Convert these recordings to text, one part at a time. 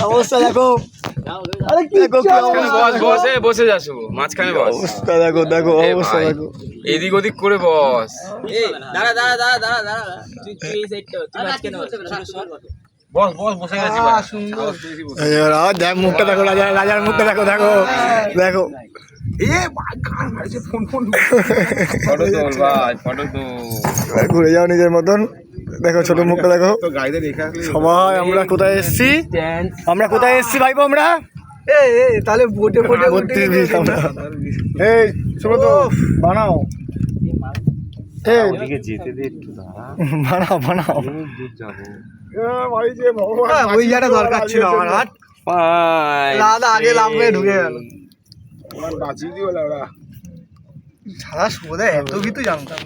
অবস্থা দেখো, বসে যাচ্ছ মাঝখানে বস। অবস্থা দেখো, দেখো অবস্থা দেখো, এদিক ওদিক করে বস। দেখ মুখটা দেখো, রাজার মুখটা দেখো, দেখো দেখো। ঘুরে যাও নিজের মতন, দেখো ছোট মুখটা দেখো। সবাই আমরা কোথায় এসছি, আমরা কোথায় এসছি ভাইবো আমরা? তাহলে বোটে এই ছোট তো বানাও, যেতে দে একটু দাঁড়া, বানাও বানাও। ওই জায়গাটা দরকার ছিল আমার, হাট দাদা আগে লাভ হয়ে ঢুকে গেল। সারা সোদা এত কিছু জানতাম।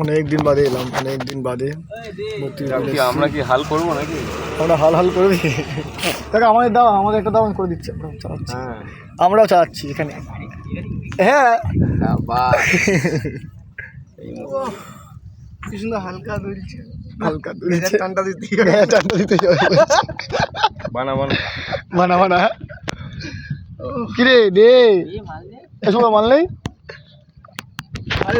অনেকদিন বাদে এলাম, অনেকদিন বাদে। আমরা কি হাল করবো নাকি? আমরা হাল করবি? দেখো আমাদের দাও, আমাদের একটা দাও, করে দিচ্ছি, আমরা চালাচ্ছি, আমরাও চালাচ্ছি এখানে। হ্যাঁ কি সুন্দর হালকা দুলছে, হালকা দুলছে, টানটা দিতে টানটা দিতে বানা বানা বানা বানা। কিরে দে, এসব মাল নেই। আরে